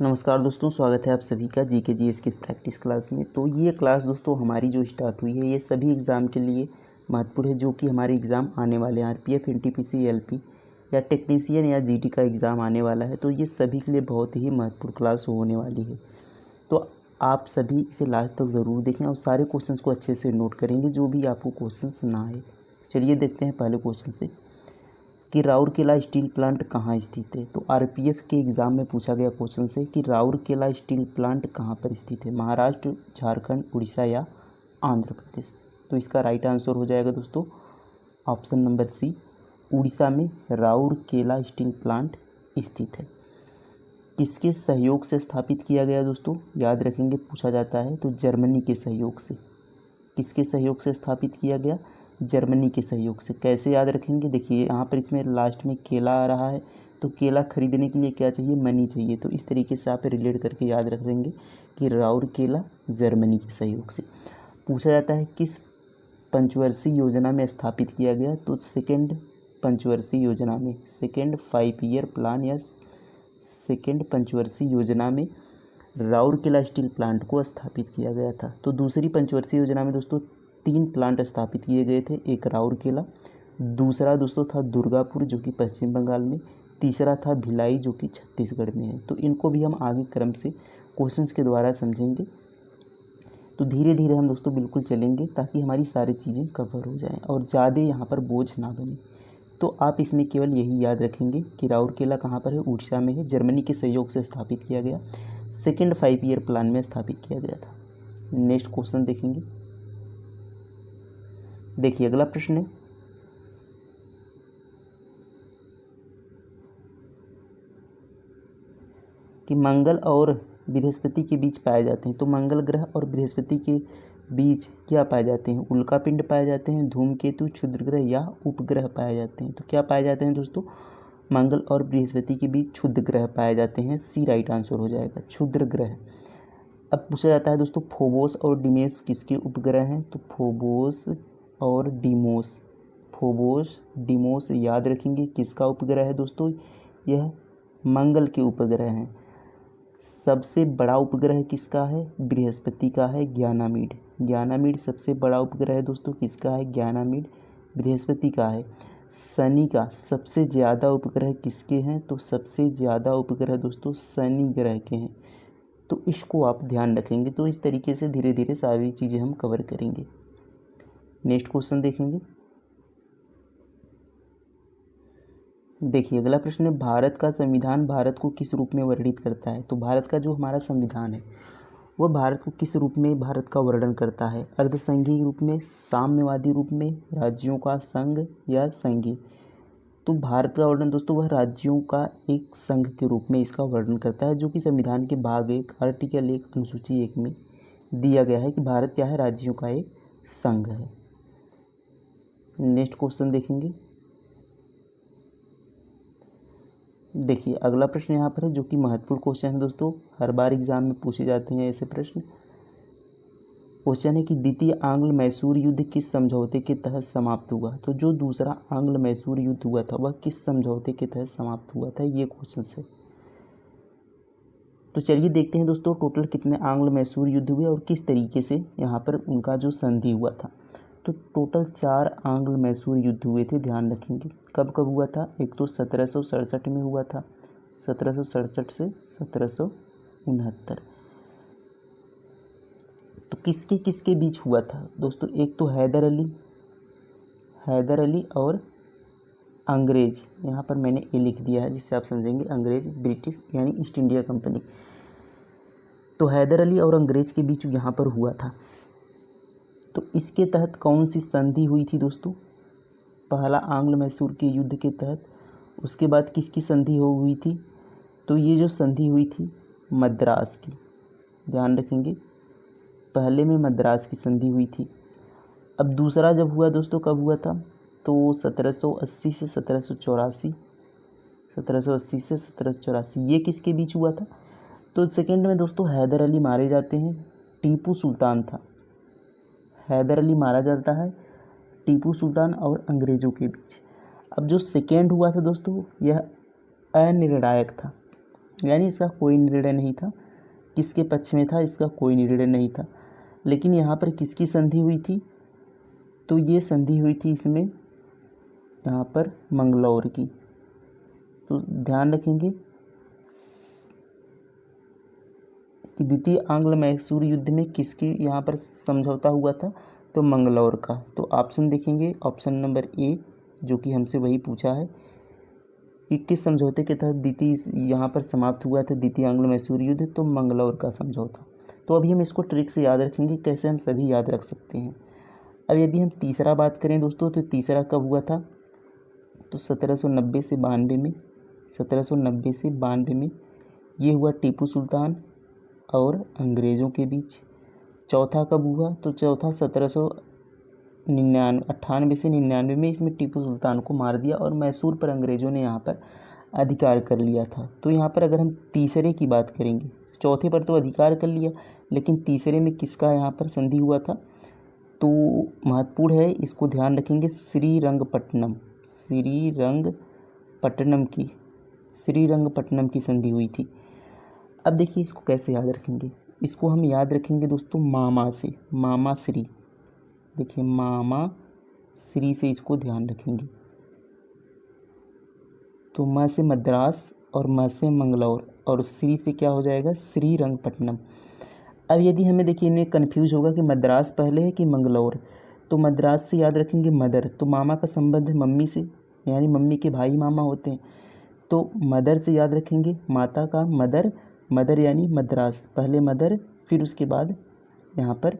नमस्कार दोस्तों, स्वागत है आप सभी का जीके जीएस की प्रैक्टिस क्लास में। तो ये क्लास दोस्तों हमारी जो स्टार्ट हुई है ये सभी एग्ज़ाम के लिए महत्वपूर्ण है, जो कि हमारे एग्ज़ाम आने वाले हैं। आरपीएफ, एनटीपीसी, एलपी या टेक्नीशियन या जीडी का एग्ज़ाम आने वाला है, तो ये सभी के लिए बहुत ही महत्वपूर्ण क्लास होने वाली है। तो आप सभी इसे लास्ट तक ज़रूर देखें और सारे क्वेश्चन को अच्छे से नोट करेंगे, जो भी आपको क्वेश्चन ना आए। चलिए देखते हैं पहले क्वेश्चन से कि राउरकेला स्टील प्लांट कहाँ स्थित है। तो आरपीएफ के एग्ज़ाम में पूछा गया क्वेश्चन से कि राउरकेला स्टील प्लांट कहाँ पर स्थित है, महाराष्ट्र, झारखंड, उड़ीसा या आंध्र प्रदेश। तो इसका राइट आंसर हो जाएगा दोस्तों ऑप्शन नंबर सी, उड़ीसा में राउरकेला स्टील प्लांट स्थित है। किसके सहयोग से स्थापित किया गया दोस्तों, याद रखेंगे, पूछा जाता है तो जर्मनी के सहयोग से। किसके सहयोग से स्थापित किया गया, जर्मनी के सहयोग से। कैसे याद रखेंगे, देखिए यहाँ पर इसमें लास्ट में केला आ रहा है, तो केला खरीदने के लिए क्या चाहिए, मनी चाहिए। तो इस तरीके से आप रिलेट करके याद रख लेंगे कि राउरकेला जर्मनी के सहयोग से। पूछा जाता है किस पंचवर्षीय योजना में स्थापित किया गया, तो सेकेंड पंचवर्षीय योजना में, सेकेंड 5 ईयर प्लान या सेकेंड पंचवर्षीय योजना में राउरकेला स्टील प्लांट को स्थापित किया गया था। तो दूसरी पंचवर्षीय योजना में दोस्तों 3 प्लांट स्थापित किए गए थे। एक राउरकेला, दूसरा दोस्तों था दुर्गापुर जो कि पश्चिम बंगाल में, तीसरा था भिलाई जो कि छत्तीसगढ़ में है। तो इनको भी हम आगे क्रम से क्वेश्चंस के द्वारा समझेंगे। तो धीरे धीरे हम दोस्तों बिल्कुल चलेंगे ताकि हमारी सारी चीज़ें कवर हो जाएं और ज़्यादा यहाँ पर बोझ ना बने। तो आप इसमें केवल यही याद रखेंगे कि राउरकेला कहाँ पर है, उड़ीसा में है, जर्मनी के सहयोग से स्थापित किया गया, सेकेंड 5 ईयर प्लान में स्थापित किया गया था। नेक्स्ट क्वेश्चन देखेंगे। देखिए अगला प्रश्न है कि मंगल और बृहस्पति के बीच पाए जाते हैं। तो मंगल ग्रह और बृहस्पति के बीच क्या पाए जाते हैं, उल्कापिंड पाए जाते हैं, धूमकेतु, क्षुद्र ग्रह या उपग्रह पाए जाते हैं। तो क्या पाए जाते हैं दोस्तों, मंगल और बृहस्पति के बीच क्षुद्र ग्रह पाए जाते हैं। सी राइट आंसर हो जाएगा, क्षुद्र ग्रह। अब पूछा जाता है दोस्तों फोबोस और डिमेस किसके उपग्रह हैं। तो फोबोस और डिमोस, फोबोस डिमोस याद रखेंगे किसका उपग्रह है दोस्तों, यह मंगल के उपग्रह हैं। सबसे बड़ा उपग्रह किसका है, बृहस्पति का है, ज्ञानामीड। ज्ञानामीड सबसे बड़ा उपग्रह है दोस्तों, किसका है, ज्ञानामीड बृहस्पति का है। शनि का सबसे ज़्यादा उपग्रह किसके हैं, तो सबसे ज़्यादा उपग्रह दोस्तों शनि ग्रह के हैं। तो इसको आप ध्यान रखेंगे। तो इस तरीके से धीरे धीरे सारी चीज़ें हम कवर करेंगे। नेक्स्ट क्वेश्चन देखेंगे। देखिए अगला प्रश्न है भारत का संविधान भारत को किस रूप में वर्णित करता है। तो भारत का जो हमारा संविधान है वह भारत को किस रूप में भारत का वर्णन करता है, अर्धसंघीय रूप में, साम्यवादी रूप में, राज्यों का संघ या संघीय। तो भारत का वर्णन दोस्तों वह राज्यों का एक संघ के रूप में इसका वर्णन करता है, जो कि संविधान के भाग 1 आर्टिकल 1 अनुसूची 1 में दिया गया है कि भारत क्या है, राज्यों का एक संघ है। नेक्स्ट क्वेश्चन देखेंगे। देखिए अगला प्रश्न यहाँ पर है जो कि महत्वपूर्ण क्वेश्चन है दोस्तों, हर बार एग्जाम में पूछे जाते हैं ऐसे प्रश्न। क्वेश्चन है कि द्वितीय आंग्ल मैसूर युद्ध किस समझौते के तहत समाप्त हुआ। तो जो दूसरा आंग्ल मैसूर युद्ध हुआ था वह किस समझौते के तहत समाप्त हुआ था, ये क्वेश्चन है। तो चलिए देखते हैं दोस्तों टोटल कितने आंग्ल मैसूर युद्ध हुए और किस तरीके से यहाँ पर उनका जो संधि हुआ था। तो टोटल 4 आंग्ल मैसूर युद्ध हुए थे, ध्यान रखेंगे। कब कब हुआ था, एक तो 1767 में हुआ था, 1767 से 1769। तो किसके किसके बीच हुआ था दोस्तों, एक तो हैदर अली और अंग्रेज। यहाँ पर मैंने ए लिख दिया है जिससे आप समझेंगे, अंग्रेज ब्रिटिश यानी ईस्ट इंडिया कंपनी। तो हैदर अली और अंग्रेज के बीच यहाँ पर हुआ था। तो इसके तहत कौन सी संधि हुई थी दोस्तों, पहला आंग्ल मैसूर के युद्ध के तहत। उसके बाद किसकी संधि हुई थी, तो ये जो संधि हुई थी मद्रास की, ध्यान रखेंगे, पहले में मद्रास की संधि हुई थी। अब दूसरा जब हुआ दोस्तों, कब हुआ था, तो 1780 से 1784, 1780 से 1784, ये किसके बीच हुआ था। तो सेकेंड में दोस्तों हैदर अली मारे जाते हैं, टीपू सुल्तान था, हैदर अली मारा जाता है टीपू सुल्तान और अंग्रेज़ों के बीच। अब जो सेकेंड हुआ था दोस्तों यह अनिर्णायक था, यानी इसका कोई निर्णय नहीं था। किसके पक्ष में था? इसका कोई निर्णय नहीं था। लेकिन यहाँ पर किसकी संधि हुई थी? तो ये संधि हुई थी इसमें यहाँ पर मंगलौर की। तो ध्यान रखेंगे कि द्वितीय आंग्ल मैसूर युद्ध में किसकी यहाँ पर समझौता हुआ था? तो मंगलौर का। तो ऑप्शन देखेंगे, ऑप्शन नंबर ए, जो कि हमसे वही पूछा है कि किस समझौते के तहत द्वितीय यहाँ पर समाप्त हुआ था द्वितीय आंग्ल मैसूर युद्ध? तो मंगलौर का समझौता। तो अभी हम इसको ट्रिक से याद रखेंगे, कैसे हम सभी याद रख सकते हैं। अब यदि हम तीसरा बात करें दोस्तों, तो तीसरा कब हुआ था? तो 1790 से 92 में, 1790 से 92 में ये हुआ टीपू सुल्तान और अंग्रेज़ों के बीच। चौथा कब हुआ? तो चौथा 1798 से 99 में इसमें टीपू सुल्तान को मार दिया और मैसूर पर अंग्रेज़ों ने यहाँ पर अधिकार कर लिया था। तो यहाँ पर अगर हम तीसरे की बात करेंगे, चौथे पर तो अधिकार कर लिया, लेकिन तीसरे में किसका यहाँ पर संधि हुआ था? तो महत्वपूर्ण है, इसको ध्यान रखेंगे, श्रीरंगपट्टनम की संधि हुई थी। अब देखिए इसको कैसे याद रखेंगे। इसको हम याद रखेंगे दोस्तों मामा से, मामा श्री। देखिए मामा श्री से इसको ध्यान रखेंगे। तो म से मद्रास और म से मंगलौर और श्री से क्या हो जाएगा? श्रीरंगपट्टनम। अब यदि हमें देखिए इन्हें कन्फ्यूज होगा कि मद्रास पहले है कि मंगलौर, तो मद्रास से याद रखेंगे मदर। तो मामा का संबंध है मम्मी से, यानी मम्मी के भाई मामा होते हैं। तो मदर से याद रखेंगे माता का मदर, मदर यानी मद्रास, पहले मदर फिर उसके बाद यहाँ पर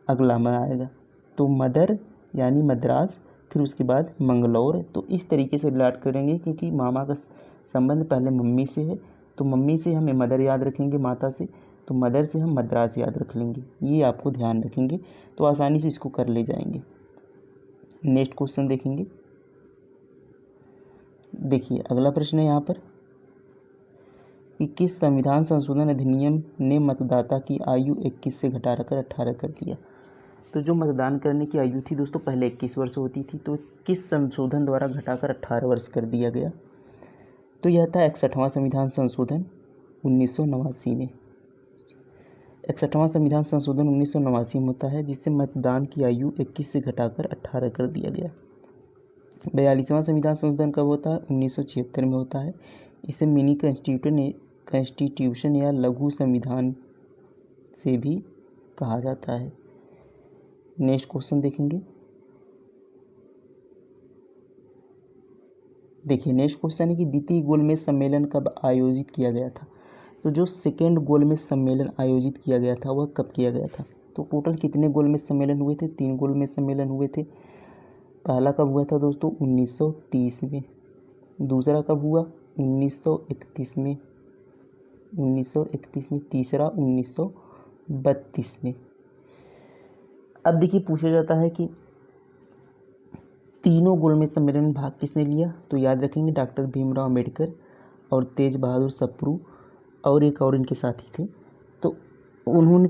अगला में आएगा। तो मदर यानी मद्रास फिर उसके बाद मंगलौर। तो इस तरीके से रिलेट करेंगे, क्योंकि मामा का संबंध पहले मम्मी से है, तो मम्मी से हमें मदर याद रखेंगे माता से, तो मदर से हम मद्रास याद रख लेंगे। ये आपको ध्यान रखेंगे तो आसानी से इसको कर ले जाएंगे। नेक्स्ट क्वेश्चन देखेंगे। देखिए अगला प्रश्न है यहाँ पर कि किस संविधान संशोधन अधिनियम ने मतदाता की आयु 21 से घटाकर 18 कर दिया? तो जो मतदान करने की आयु थी दोस्तों पहले 21 वर्ष होती थी, तो किस संशोधन द्वारा घटाकर 18 वर्ष कर दिया गया? तो यह था 61वां संविधान संशोधन 1989 में। 61वां संविधान संशोधन 1989 में होता है, जिससे मतदान की आयु 21 से घटाकर 18 कर दिया गया। 42वां संविधान संशोधन कब होता है? 1976 में होता है। इसे मिनी कॉन्स्टिट्यूशन या लघु संविधान से भी कहा जाता है। नेक्स्ट क्वेश्चन देखेंगे। देखिए नेक्स्ट क्वेश्चन है कि द्वितीय गोलमेज सम्मेलन कब आयोजित किया गया था? तो जो सेकेंड गोलमेज सम्मेलन आयोजित किया गया था वह कब किया गया था? तो टोटल कितने गोलमेज सम्मेलन हुए थे? 3 गोलमेज सम्मेलन हुए थे। पहला कब हुआ था दोस्तों? 1930 में। दूसरा कब हुआ? 1931 में। 1931 में। तीसरा 1932 में। अब देखिए पूछा जाता है कि तीनों गोलमेज सम्मेलन में भाग किसने लिया? तो याद रखेंगे डॉक्टर भीमराव अम्बेडकर और तेज बहादुर सप्रू और एक और इनके साथी थे। तो उन्होंने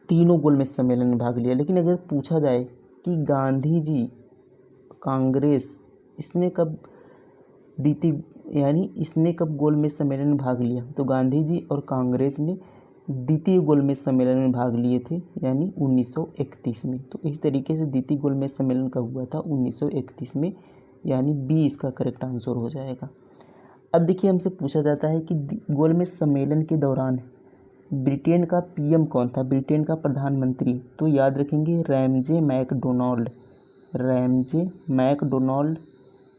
तीनों गोलमेज सम्मेलन में भाग लिया। लेकिन अगर पूछा जाए कि गांधी जी, कांग्रेस, इसने कब इसने कब गोलमेज सम्मेलन में भाग लिया? तो गांधी जी और कांग्रेस ने द्वितीय गोलमेज सम्मेलन में भाग लिए थे, यानी 1931 में। तो इस तरीके से द्वितीय गोलमेज सम्मेलन कब हुआ था? 1931 में, यानी बी इसका करेक्ट आंसर हो जाएगा। अब देखिए हमसे पूछा जाता है कि गोलमेज सम्मेलन के दौरान ब्रिटेन का पीएम कौन था? ब्रिटेन का प्रधानमंत्री। तो याद रखेंगे रैमजे मैकडोनाल्ड। रैमजे मैकडोनाल्ड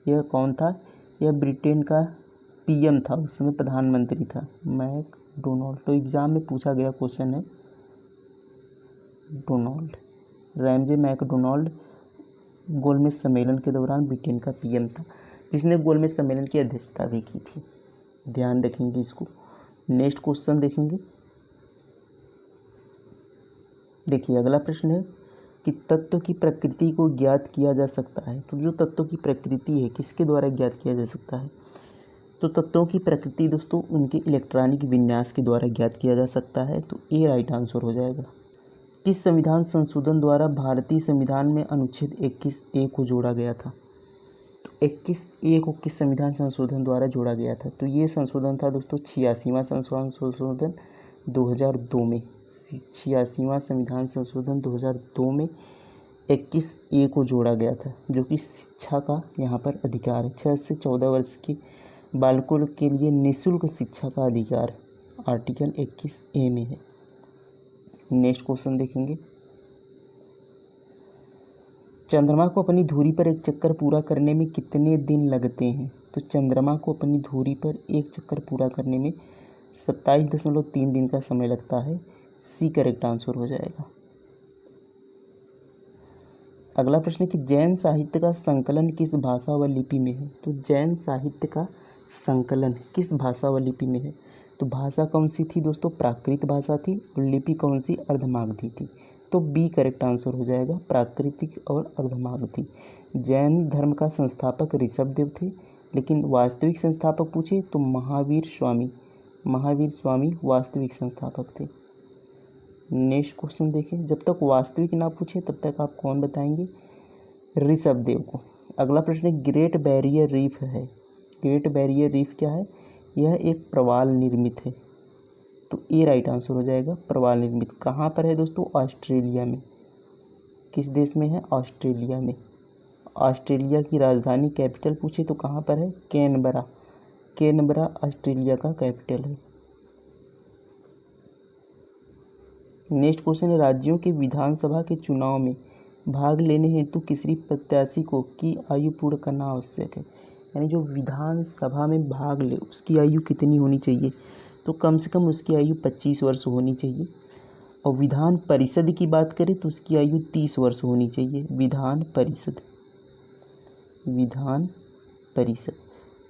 यह कौन था? यह ब्रिटेन का पीएम था, उस समय प्रधानमंत्री था मैकडोनाल्ड। तो एग्ज़ाम में पूछा गया क्वेश्चन है डोनाल्ड। रैमजे मैकडोनाल्ड गोलमेज सम्मेलन के दौरान ब्रिटेन का पीएम था, जिसने गोलमेज सम्मेलन की अध्यक्षता भी की थी। ध्यान रखेंगे इसको। नेक्स्ट क्वेश्चन देखेंगे। देखिए अगला प्रश्न है कि तत्व की प्रकृति को ज्ञात किया जा सकता है। तो जो तत्वों की प्रकृति है किसके द्वारा ज्ञात किया जा सकता है? तो तत्वों की प्रकृति दोस्तों उनके इलेक्ट्रॉनिक विन्यास के द्वारा ज्ञात किया जा सकता है। तो ए राइट आंसर हो जाएगा। किस संविधान संशोधन द्वारा भारतीय संविधान में अनुच्छेद 21A को जोड़ा गया था? तो 21 को किस संविधान संशोधन द्वारा जोड़ा गया था? तो ये संशोधन था दोस्तों 86वां संशोधन 2002 में। 86वां संविधान संशोधन 2002 में 21A को जोड़ा गया था, जो कि शिक्षा का यहाँ पर अधिकार है। 6 से 14 वर्ष के बालकों के लिए निःशुल्क शिक्षा का अधिकार आर्टिकल 21A में है। नेक्स्ट क्वेश्चन देखेंगे, चंद्रमा को अपनी धुरी पर एक चक्कर पूरा करने में कितने दिन लगते हैं? तो चंद्रमा को अपनी धुरी पर एक चक्कर पूरा करने में 27.3 दिन का समय लगता है। सी करेक्ट आंसर हो जाएगा। अगला प्रश्न कि जैन साहित्य का संकलन किस भाषा व लिपि में है? तो जैन साहित्य का संकलन किस भाषा व लिपि में है? तो भाषा कौन सी थी दोस्तों? प्राकृत भाषा थी। और लिपि कौन सी? अर्धमागधी थी। तो बी करेक्ट आंसर हो जाएगा, प्राकृतिक और अर्धमागधी। जैन धर्म का संस्थापक ऋषभदेव थे, लेकिन वास्तविक संस्थापक पूछे तो महावीर स्वामी वास्तविक संस्थापक थे। नेक्स्ट क्वेश्चन देखें, जब तक वास्तविक ना पूछे तब तक आप कौन बताएंगे? ऋषभदेव को। अगला प्रश्न ग्रेट बैरियर रीफ है। ग्रेट बैरियर रीफ क्या है? यह एक प्रवाल निर्मित है। तो ए राइट आंसर हो जाएगा, प्रवाल निर्मित। कहाँ पर है दोस्तों? ऑस्ट्रेलिया में। किस देश में है? ऑस्ट्रेलिया में। ऑस्ट्रेलिया की राजधानी कैपिटल पूछे तो कहाँ पर है? कैनबरा। कैनबरा ऑस्ट्रेलिया का कैपिटल है। नेक्स्ट क्वेश्चन है, राज्यों के विधानसभा के चुनाव में भाग लेने हेतु किसी प्रत्याशी को की आयु पूर्ण करना आवश्यक है? यानी जो विधानसभा में भाग ले उसकी आयु कितनी होनी चाहिए? तो कम से कम उसकी आयु 25 वर्ष होनी चाहिए। और विधान परिषद की बात करें तो उसकी आयु 30 वर्ष होनी चाहिए। विधान परिषद।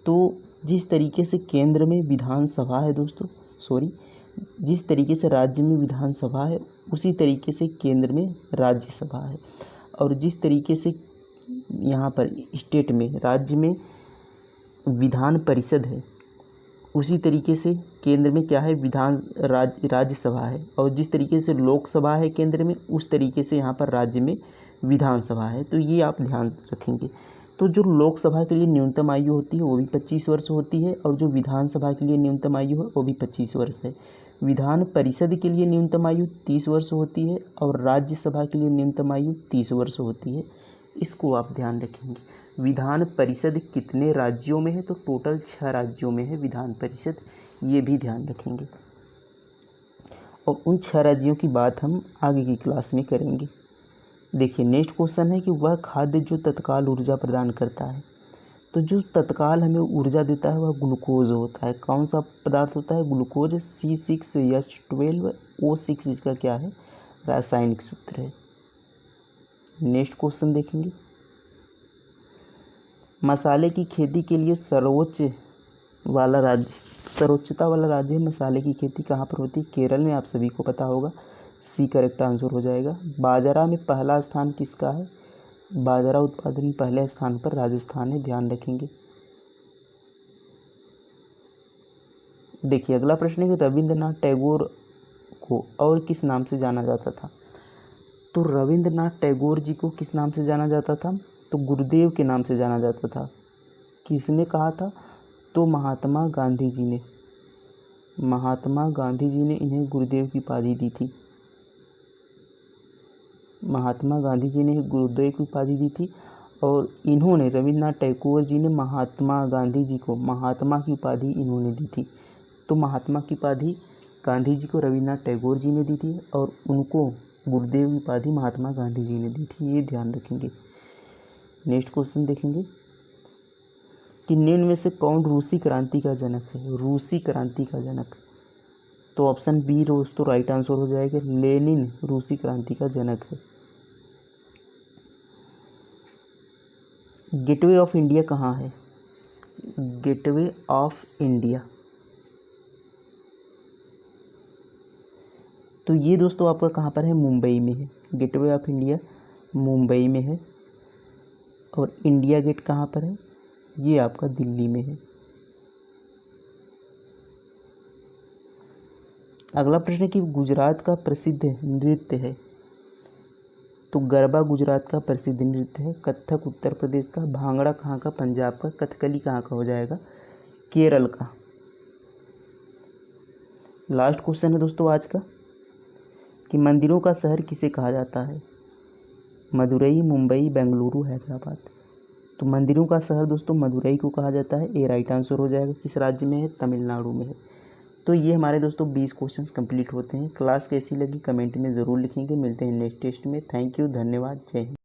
तो जिस तरीके से केंद्र में विधानसभा है दोस्तों, जिस तरीके से राज्य में विधानसभा है उसी तरीके से केंद्र में राज्यसभा है। और जिस तरीके से यहाँ पर स्टेट में, राज्य में विधान परिषद है, उसी तरीके से केंद्र में क्या है? राज्यसभा है। और जिस तरीके से लोकसभा है केंद्र में, उस तरीके से यहाँ पर राज्य में विधानसभा है। तो ये आप ध्यान रखेंगे। तो जो लोकसभा के लिए न्यूनतम आयु होती है वो भी 25 वर्ष होती है, और जो विधानसभा के लिए न्यूनतम आयु है वो भी 25 वर्ष है। विधान परिषद के लिए न्यूनतम आयु 30 वर्ष होती है, और राज्यसभा के लिए न्यूनतम आयु 30 वर्ष होती है। इसको आप ध्यान रखेंगे। विधान परिषद कितने राज्यों में है? तो टोटल 6 राज्यों में है विधान परिषद, ये भी ध्यान रखेंगे। और उन 6 राज्यों की बात हम आगे की क्लास में करेंगे। देखिए नेक्स्ट क्वेश्चन है कि वह खाद्य जो तत्काल ऊर्जा प्रदान करता है। तो जो तत्काल हमें ऊर्जा देता है वह ग्लूकोज होता है। कौन सा पदार्थ होता है? ग्लूकोज। C6H12O6 इसका क्या है? रासायनिक सूत्र है। नेक्स्ट क्वेश्चन देखेंगे, मसाले की खेती के लिए सर्वोच्चता वाला राज्य है मसाले की खेती कहाँ पर होती है? केरल में। आप सभी को पता होगा। सी करेक्ट आंसर हो जाएगा। बाजरा में पहला स्थान किसका है? बाजरा उत्पादन में पहले स्थान पर राजस्थान है, ध्यान रखेंगे। देखिए अगला प्रश्न है कि रविंद्रनाथ टैगोर को और किस नाम से जाना जाता था? तो रविंद्रनाथ टैगोर जी को किस नाम से जाना जाता था? तो गुरुदेव के नाम से जाना जाता था। किसने कहा था? तो महात्मा गांधी जी ने इन्हें गुरुदेव की उपाधि दी थी। महात्मा गांधी जी ने गुरुदेव की उपाधि दी थी, और इन्होंने, रविंद्रनाथ टैगोर जी ने महात्मा गांधी जी को महात्मा की उपाधि इन्होंने दी थी। तो महात्मा की उपाधि गांधी जी को रविंद्रनाथ टैगोर जी ने दी थी, और उनको गुरुदेव की उपाधि महात्मा गांधी जी ने दी थी, ये ध्यान रखेंगे। नेक्स्ट क्वेश्चन देखेंगे कि निम्न में से कौन रूसी क्रांति का जनक है? रूसी क्रांति का जनक, तो ऑप्शन बी दोस्तों राइट आंसर हो जाएगा। लेनिन रूसी क्रांति का जनक है। गेटवे ऑफ इंडिया कहाँ है? गेटवे ऑफ इंडिया, तो ये दोस्तों आपका कहाँ पर है? मुंबई में है। गेटवे ऑफ इंडिया मुंबई में है। और इंडिया गेट कहाँ पर है? ये आपका दिल्ली में है। अगला प्रश्न कि गुजरात का प्रसिद्ध नृत्य है। तो गरबा गुजरात का प्रसिद्ध नृत्य है, कथक उत्तर प्रदेश का, भांगड़ा कहाँ का, पंजाब का, कथकली कहाँ का हो जाएगा, केरल का। लास्ट क्वेश्चन है दोस्तों आज का कि मंदिरों का शहर किसे कहा जाता है, मदुरई, मुंबई, बेंगलुरु, हैदराबाद। तो मंदिरों का शहर दोस्तों मदुरई को कहा जाता है, ये राइट आंसर हो जाएगा। किस राज्य में है, तमिलनाडु में है। तो ये हमारे दोस्तों 20 क्वेश्चंस कंप्लीट होते हैं। क्लास कैसी लगी कमेंट में ज़रूर लिखेंगे। मिलते हैं नेक्स्ट टेस्ट में। थैंक यू, धन्यवाद, जय हिंद।